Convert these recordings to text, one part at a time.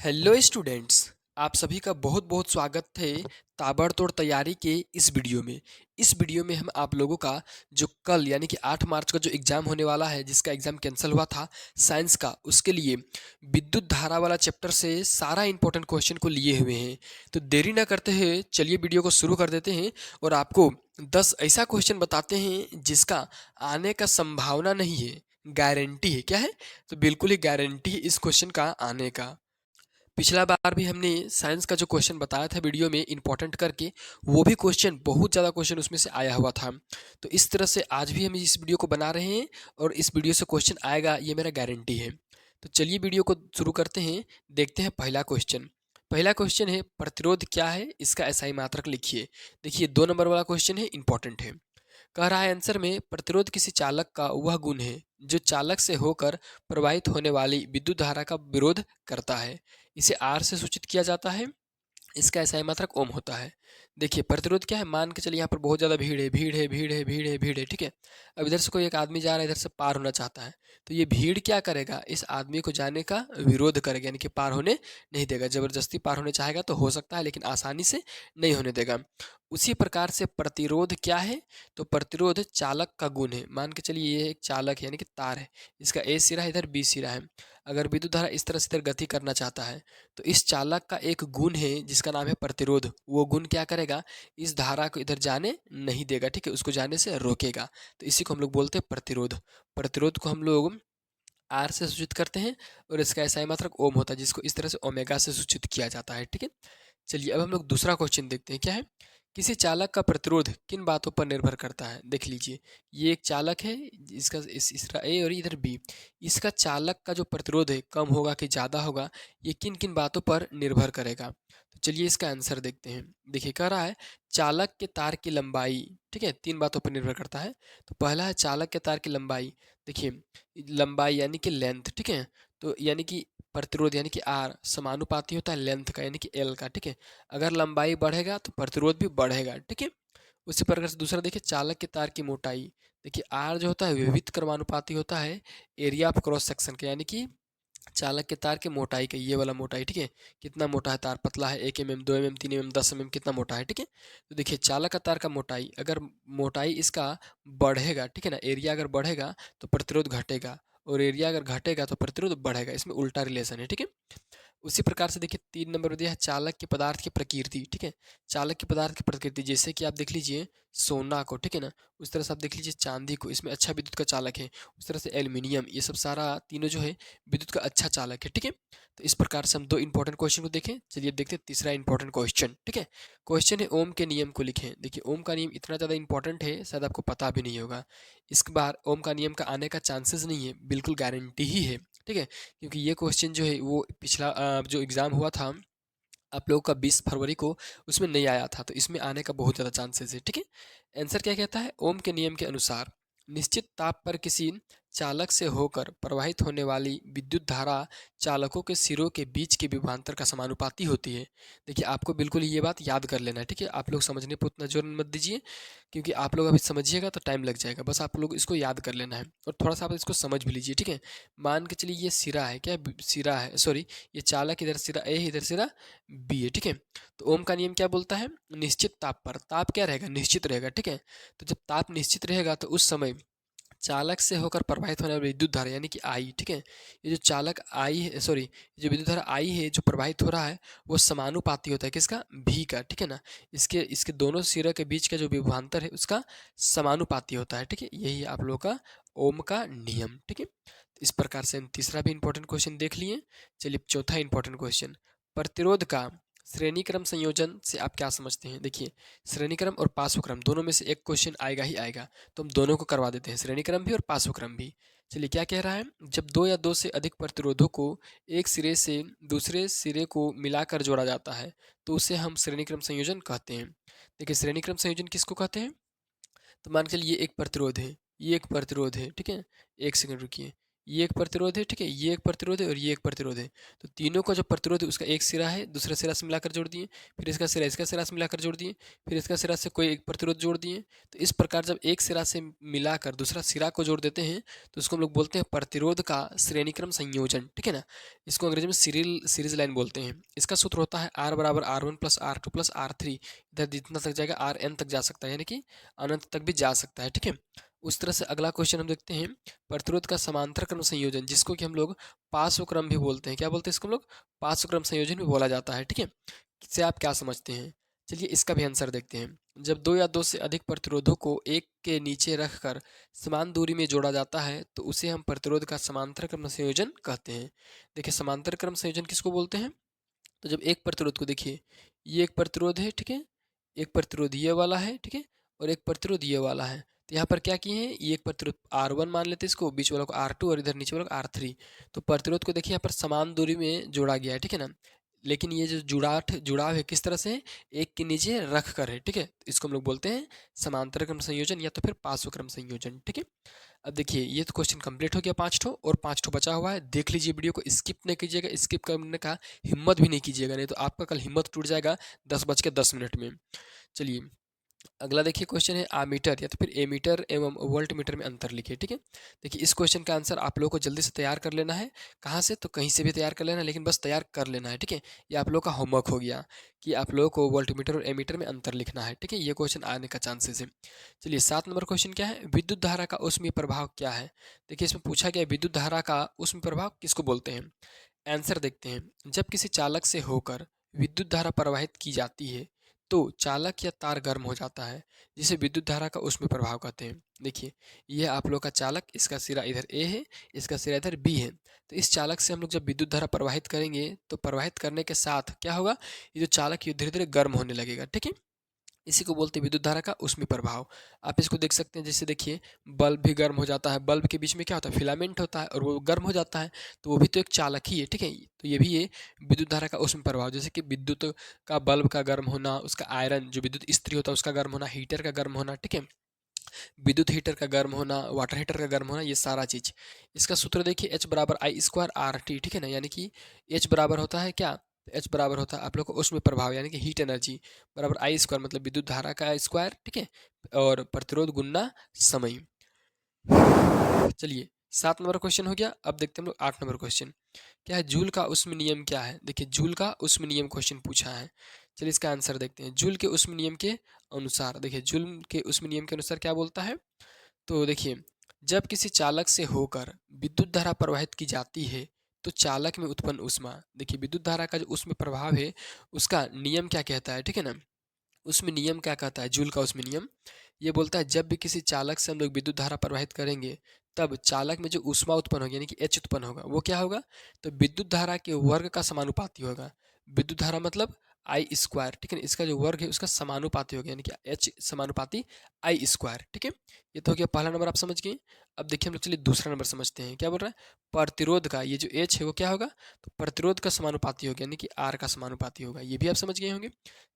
Hello students. आप सभी का बहुत बहुत स्वागत है ताबड़तोड़ तैयारी के इस वीडियो में हम आप लोगों का जो कल यानी कि 8 मार्च का जो एग्ज़ाम होने वाला है, जिसका एग्ज़ाम कैंसिल हुआ था साइंस का, उसके लिए विद्युत धारा वाला चैप्टर से सारा इंपॉर्टेंट क्वेश्चन को लिए हुए हैं। तो देरी ना करते हुए चलिए वीडियो को शुरू कर देते हैं और आपको 10 ऐसा क्वेश्चन बताते हैं जिसका आने का संभावना नहीं है, गारंटी है। क्या है? तो बिल्कुल ही गारंटी है इस क्वेश्चन का आने का। पिछला बार भी हमने साइंस का जो क्वेश्चन बताया था वीडियो में इंपॉर्टेंट करके, वो भी क्वेश्चन बहुत ज़्यादा क्वेश्चन उसमें से आया हुआ था। तो इस तरह से आज भी हम इस वीडियो को बना रहे हैं और इस वीडियो से क्वेश्चन आएगा, ये मेरा गारंटी है। तो चलिए वीडियो को शुरू करते हैं। देखते हैं पहला क्वेश्चन है, प्रतिरोध क्या है, इसका एसआई मात्रक लिखिए। देखिए 2 नंबर वाला क्वेश्चन है, इंपॉर्टेंट है। कह रहा है आंसर में, प्रतिरोध किसी चालक का वह गुण है जो चालक से होकर प्रवाहित होने वाली विद्युत धारा का विरोध करता है। इसे आर से सूचित किया जाता है। इसका एसआई मात्रक ओम होता है। देखिए प्रतिरोध क्या है, मान के चलिए यहाँ पर बहुत ज़्यादा भीड़ है, ठीक है। अब इधर से कोई एक आदमी जा रहा है, इधर से पार होना चाहता है, तो ये भीड़ क्या करेगा, इस आदमी को जाने का विरोध करेगा, यानी कि पार होने नहीं देगा। जबरदस्ती पार होने चाहेगा तो हो सकता है, लेकिन आसानी से नहीं होने देगा। उसी प्रकार से प्रतिरोध क्या है, तो प्रतिरोध चालक का गुण है। मान के चलिए ये एक चालक है, यानी कि तार है, इसका ए सिरा है, इधर बी सिरा है। अगर विद्युत धारा इस तरह से इधर गति करना चाहता है, तो इस चालक का एक गुण है जिसका नाम है प्रतिरोध। वो गुण क्या करेगा, इस धारा को इधर जाने नहीं देगा, ठीक है, उसको जाने से रोकेगा। तो इसी को हम लोग बोलते हैं प्रतिरोध। प्रतिरोध को हम लोग आर से सूचित करते हैं और इसका एसआई मात्रक ओम होता है, जिसको इस तरह से ओमेगा से सूचित किया जाता है, ठीक है। चलिए अब हम लोग दूसरा क्वेश्चन देखते हैं। क्या है, किसी चालक का प्रतिरोध किन बातों पर निर्भर करता है। देख लीजिए, ये एक चालक है, इसका इसका ए और इधर बी। इसका चालक का जो प्रतिरोध है कम होगा कि ज़्यादा होगा, ये किन किन बातों पर निर्भर करेगा। तो चलिए इसका आंसर देखते हैं। देखिए कह रहा है चालक के तार की लंबाई, ठीक है, 3 बातों पर निर्भर करता है। तो पहला है चालक के तार की लंबाई। देखिए लंबाई यानी कि लेंथ, ठीक है। तो यानी कि प्रतिरोध यानी कि आर समानुपाती होता है लेंथ का, यानी कि एल का, ठीक है। अगर लंबाई बढ़ेगा तो प्रतिरोध भी बढ़ेगा, ठीक है। उसी प्रकार से दूसरा देखिए, चालक के तार की मोटाई। देखिए आर जो होता है विविध क्रमानुपाती होता है एरिया ऑफ क्रॉस सेक्शन का, यानी कि चालक के तार की मोटाई का, ये वाला मोटाई, ठीक है। कितना मोटा है तार, पतला है 1 mm, 2 mm, 3 mm, 10 mm, कितना मोटा है, ठीक है। तो देखिए चालक का तार का मोटाई, अगर मोटाई इसका बढ़ेगा, ठीक है ना, एरिया अगर बढ़ेगा तो प्रतिरोध घटेगा, और एरिया अगर घटेगा तो प्रतिरोध बढ़ेगा, इसमें उल्टा रिलेशन है, ठीक है। उसी प्रकार से देखिए 3 नंबर में दिया है चालक के पदार्थ की प्रकृति, ठीक है। चालक के पदार्थ की प्रकृति, जैसे कि आप देख लीजिए सोना को, ठीक है ना, उस तरह से आप देख लीजिए चांदी को, इसमें अच्छा विद्युत का चालक है। उस तरह से एल्यूमिनियम, ये सब सारा तीनों जो है विद्युत का अच्छा चालक है, ठीक है। तो इस प्रकार से हम 2 इंपॉर्टेंट क्वेश्चन को देखें। चलिए अब देखते हैं तीसरा इंपॉर्टेंट क्वेश्चन, ठीक है। क्वेश्चन है ओम के नियम को लिखें। देखिए ओम का नियम इतना ज़्यादा इंपॉर्टेंट है, शायद आपको पता भी नहीं होगा। इस बार ओम का नियम का आने का चांसेस नहीं है, बिल्कुल गारंटी ही है, ठीक है। क्योंकि ये क्वेश्चन जो है वो पिछला जो एग्ज़ाम हुआ था आप लोगों का 20 फरवरी को, उसमें नहीं आया था, तो इसमें आने का बहुत ज़्यादा चांसेस है, ठीक है। आंसर क्या कहता है, ओम के नियम के अनुसार निश्चित ताप पर किसी चालक से होकर प्रवाहित होने वाली विद्युत धारा चालकों के सिरों के बीच के विभवांतर का समानुपाती होती है। देखिए आपको बिल्कुल ये बात याद कर लेना है, ठीक है। आप लोग समझने पर उतना जोर मत दीजिए, क्योंकि आप लोग अभी समझिएगा तो टाइम लग जाएगा। बस आप लोग इसको याद कर लेना है और थोड़ा सा आप इसको समझ भी लीजिए, ठीक है। मान के चलिए ये सिरा है, क्या सिरा है, सॉरी, ये चालक इधर सिरा ए है, इधर सिरा बी है, ठीक है। तो ओम का नियम क्या बोलता है, निश्चित ताप पर, ताप क्या रहेगा, निश्चित रहेगा, ठीक है। तो जब ताप निश्चित रहेगा तो उस समय चालक से होकर प्रवाहित होने वाली विद्युत धारा यानी कि आई, ठीक है। ये जो चालक आई है, सॉरी, जो विद्युत धारा आई है जो प्रवाहित हो रहा है, वो समानुपाती होता है किसका, भी का, ठीक है ना। इसके इसके दोनों सिरों के बीच का जो विभवांतर है उसका समानुपाती होता है, ठीक है। यही आप लोगों का ओम का नियम, ठीक है। तो इस प्रकार से हम तीसरा भी इंपॉर्टेंट क्वेश्चन देख लिए। चलिए चौथा इंपॉर्टेंट क्वेश्चन, प्रतिरोध का श्रेणी क्रम संयोजन से आप क्या समझते हैं। देखिए श्रेणी क्रम और पार्श्व दोनों में से एक क्वेश्चन आएगा ही आएगा, तो हम दोनों को करवा देते हैं, श्रेणी क्रम भी और पार्श्व भी। चलिए क्या कह रहा है, जब दो या दो से अधिक प्रतिरोधों को एक सिरे से दूसरे सिरे को मिलाकर जोड़ा जाता है तो उसे हम श्रेणी क्रम संयोजन कहते हैं। देखिए श्रेणी क्रम संयोजन किसको कहते हैं, तो मान के लिए एक प्रतिरोध है, ये एक प्रतिरोध है, ठीक है। एक सेकंड रुकिए, ये एक प्रतिरोध है, ठीक है, ये एक प्रतिरोध है और ये एक प्रतिरोध है। तो तीनों का जो प्रतिरोध है उसका एक सिरा है, दूसरे सिरा से मिलाकर जोड़ दिए, फिर इसका सिरा से मिलाकर जोड़ दिए, फिर इसका सिरा से कोई एक प्रतिरोध जोड़ दिए। तो इस प्रकार जब एक सिरा से मिलाकर दूसरा सिरा को जोड़ देते हैं तो उसको हम लोग बोलते हैं प्रतिरोध का श्रेणीक्रम संयोजन, ठीक है ना। इसको अंग्रेजी में सीरीज लाइन बोलते हैं। इसका सूत्र होता है R बराबर R1 plus R2 plus R3। इधर जितना तक जाएगा Rn तक जा सकता है, यानी कि अनंत तक भी जा सकता है, ठीक है। उस तरह से अगला क्वेश्चन हम देखते हैं, प्रतिरोध का समांतर क्रम संयोजन, जिसको कि हम लोग पार्श्व भी बोलते हैं। क्या बोलते हैं इसको हम लोग? पार्श्व संयोजन भी बोला जाता है, ठीक है। इससे आप क्या समझते हैं? चलिए इसका भी आंसर देखते हैं। जब दो या दो से अधिक प्रतिरोधों को एक के नीचे रखकर समान दूरी में जोड़ा जाता है तो उसे हम प्रतिरोध का समांतर क्रम संयोजन कहते हैं। देखिए समांतर क्रम संयोजन किसको बोलते हैं? तो जब एक प्रतिरोध को देखिए, ये एक प्रतिरोध है, ठीक है, एक प्रतिरोध ये वाला है, ठीक है, और एक प्रतिरोध ये वाला है। तो यहाँ पर क्या किए हैं, ये एक प्रतिरोध R1 मान लेते हैं, इसको बीच वाला को R2 और इधर नीचे वाला को R3। तो प्रतिरोध को देखिए यहाँ पर समान दूरी में जोड़ा गया है, ठीक है ना। लेकिन ये जो जुड़ाव है किस तरह से है? एक के नीचे रख कर है, ठीक है। इसको हम लोग बोलते हैं समांतर क्रम संयोजन या तो फिर पार्श्व क्रम संयोजन, ठीक है। अब देखिए ये तो क्वेश्चन कंप्लीट हो गया 5 ठो, और 5 ठो बचा हुआ है। देख लीजिए वीडियो को, स्किप नहीं कीजिएगा, स्किप करने का हिम्मत भी नहीं कीजिएगा, नहीं तो आपका कल हिम्मत टूट जाएगा 10:10 में। चलिए अगला देखिए क्वेश्चन है, आमीटर या तो फिर एमीटर एवं वोल्ट मीटर में अंतर लिखिए, ठीक है। देखिए इस क्वेश्चन का आंसर आप लोगों को जल्दी से तैयार कर लेना है। कहाँ से? तो कहीं से भी तैयार कर लेना है, लेकिन बस तैयार कर लेना है, ठीक है। ये आप लोगों का होमवर्क हो गया कि आप लोगों को वोल्ट मीटर और एमीटर में अंतर लिखना है, ठीक है। ये क्वेश्चन आने का चांसेस है। चलिए 7 नंबर क्वेश्चन क्या है, विद्युत धारा का ऊष्मीय प्रभाव क्या है। देखिए इसमें पूछा गया विद्युत धारा का ऊष्मीय प्रभाव किसको बोलते हैं। आंसर देखते हैं, जब किसी चालक से होकर विद्युत धारा प्रवाहित की जाती है तो चालक या तार गर्म हो जाता है, जिसे विद्युत धारा का ऊष्मीय प्रभाव कहते हैं। देखिए ये आप लोग का चालक, इसका सिरा इधर ए है, इसका सिरा इधर बी है। तो इस चालक से हम लोग जब विद्युत धारा प्रवाहित करेंगे तो प्रवाहित करने के साथ क्या होगा, ये जो चालक ये धीरे धीरे गर्म होने लगेगा, ठीक है। इसी को बोलते हैं विद्युत धारा का ऊष्मीय प्रभाव। आप इसको देख सकते हैं, जैसे देखिए बल्ब भी गर्म हो जाता है, बल्ब के बीच में क्या होता है, फिलामेंट होता है और वो गर्म हो जाता है, तो वो भी तो एक चालक ही है, ठीक है। तो ये भी ये विद्युत धारा का ऊष्मीय प्रभाव, जैसे कि विद्युत का बल्ब का गर्म होना, उसका आयरन जो विद्युत इस्त्री होता है उसका गर्म होना, हीटर का गर्म होना, ठीक है, विद्युत हीटर का गर्म होना, वाटर हीटर का गर्म होना, ये सारा चीज। इसका सूत्र देखिए H बराबर आई स्क्वायर आर टी, ठीक है ना, यानी कि H बराबर होता है क्या, H बराबर होता है आप लोग को ऊष्मीय प्रभाव यानी कि हीट एनर्जी बराबर आई स्क्वायर मतलब विद्युत धारा का स्क्वायर, ठीक है, और प्रतिरोध गुना समय। चलिए 7 नंबर क्वेश्चन हो गया। अब देखते हैं हम लोग 8 नंबर क्वेश्चन क्या है, जूल का उष्म नियम क्या है। देखिए जूल का उष्म नियम क्वेश्चन पूछा है। चलिए इसका आंसर देखते हैं, जूल के उष्म नियम के अनुसार। देखिए जूल के उष्म नियम के अनुसार क्या बोलता है, तो देखिए जब किसी चालक से होकर विद्युत धारा प्रवाहित की जाती है तो चालक में उत्पन्न ऊष्मा। देखिए विद्युत धारा का जो ऊष्म प्रभाव है उसका नियम क्या कहता है, ठीक है ना। उसमें नियम क्या कहता है, जूल का उसमें नियम ये बोलता है जब भी किसी चालक से हम लोग विद्युत धारा प्रवाहित करेंगे तब चालक में जो ऊष्मा उत्पन्न होगी यानी कि एच उत्पन्न होगा वो क्या होगा, तो विद्युत धारा के वर्ग का समानुपाती होगा। विद्युत धारा मतलब आई स्क्वायर, ठीक है ना, इसका जो वर्ग है उसका समानुपाती होगा यानी कि एच समानुपाती आई स्क्वायर, ठीक है। ये तो हो गया पहला नंबर, आप समझ गए। अब देखिए हम लोग चलिए दूसरा नंबर समझते हैं, क्या बोल रहा है, प्रतिरोध का ये जो एच है वो क्या होगा, तो प्रतिरोध का समानुपाती होगा यानी कि आर का समानुपाती होगा, ये भी आप समझ गए होंगे।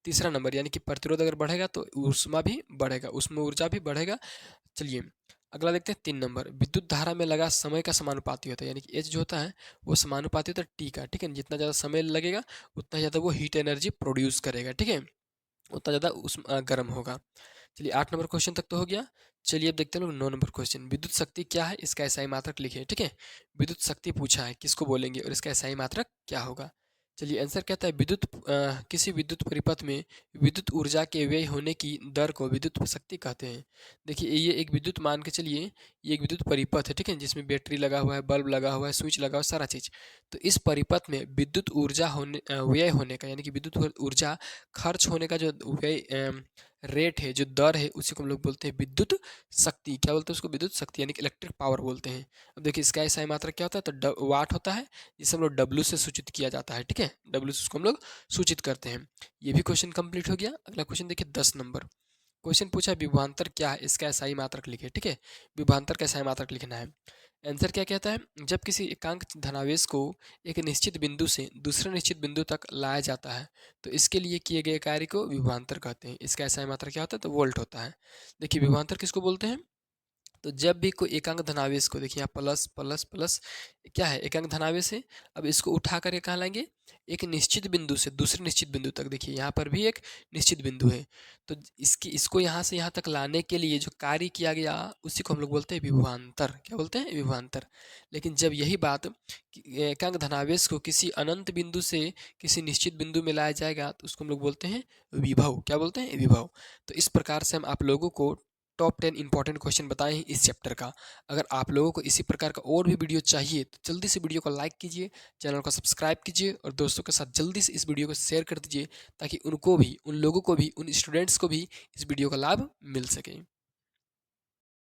तीसरा नंबर यानी कि प्रतिरोध अगर बढ़ेगा तो ऊष्मा भी बढ़ेगा, ऊष्मा ऊर्जा भी बढ़ेगा। चलिए अगला देखते हैं 3 नंबर, विद्युत धारा में लगा समय का समानुपाती होता है यानी कि एच जो होता है वो समानुपाती होता है टी का, ठीक है। जितना ज़्यादा समय लगेगा उतना ज़्यादा वो हीट एनर्जी प्रोड्यूस करेगा, ठीक है, उतना ज़्यादा उस गर्म होगा। चलिए 8 नंबर क्वेश्चन तक तो हो गया। चलिए अब देखते हैं लोग 9 नंबर क्वेश्चन, विद्युत शक्ति क्या है, इसका एसआई मात्रक लिखिए, ठीक है। विद्युत शक्ति पूछा है, किसको बोलेंगे और इसका एसआई मात्रक क्या होगा। चलिए आंसर कहता है किसी विद्युत परिपथ में विद्युत ऊर्जा के व्यय होने की दर को विद्युत शक्ति कहते हैं। देखिए ये एक विद्युत मान के चलिए, ये एक विद्युत परिपथ है, ठीक है, जिसमें बैटरी लगा हुआ है, बल्ब लगा हुआ है, स्विच लगा हुआ है, सारा चीज। तो इस परिपथ में विद्युत ऊर्जा व्यय होने का यानी कि विद्युत ऊर्जा खर्च होने का जो व्यय रेट है, जो दर है, उसी को हम लोग बोलते हैं विद्युत शक्ति। क्या बोलते हैं उसको, विद्युत शक्ति यानी कि इलेक्ट्रिक पावर बोलते हैं। अब देखिए इसका एसआई मात्रक क्या होता है, तो वाट होता है, जिसे हम लोग डब्ल्यू से सूचित किया जाता है, ठीक है, डब्ल्यू से उसको हम लोग सूचित करते हैं। ये भी क्वेश्चन कंप्लीट हो गया। अगला क्वेश्चन देखिए 10 नंबर क्वेश्चन पूछा विभवांतर क्या है, इसका एसआई मात्रक लिखे, ठीक है। विभवांतर का एसआई मात्रक लिखना है। आंसर क्या कहता है, जब किसी एकांक धनावेश को एक निश्चित बिंदु से दूसरे निश्चित बिंदु तक लाया जाता है तो इसके लिए किए गए कार्य को विभवांतर कहते हैं। इसका एसआई मात्रक क्या होता है, तो वोल्ट होता है। देखिए विभवांतर किसको बोलते हैं, तो जब भी कोई एकांक धनावेश को देखिए, यहाँ प्लस प्लस प्लस क्या है, एकांक धनावेश है। अब इसको उठा करके कहाँ लाएंगे, एक निश्चित बिंदु से दूसरे निश्चित बिंदु तक। देखिए यहाँ पर भी एक निश्चित बिंदु है, तो इसको यहाँ से यहाँ तक लाने के लिए जो कार्य किया गया उसी को हम लोग बोलते हैं विभवांतर। क्या बोलते हैं, विभवांतर। लेकिन जब यही बात एकांक धनावेश को किसी अनंत बिंदु से किसी निश्चित बिंदु में लाया जाएगा तो उसको हम लोग बोलते हैं विभव। क्या बोलते हैं, विभव। तो इस प्रकार से हम आप लोगों को टॉप 10 इंपॉर्टेंट क्वेश्चन बताए हैं इस चैप्टर का। अगर आप लोगों को इसी प्रकार का और भी वीडियो चाहिए तो जल्दी से वीडियो को लाइक कीजिए, चैनल को सब्सक्राइब कीजिए और दोस्तों के साथ जल्दी से इस वीडियो को शेयर कर दीजिए, ताकि उनको भी, उन लोगों को भी, उन स्टूडेंट्स को भी इस वीडियो का लाभ मिल सके।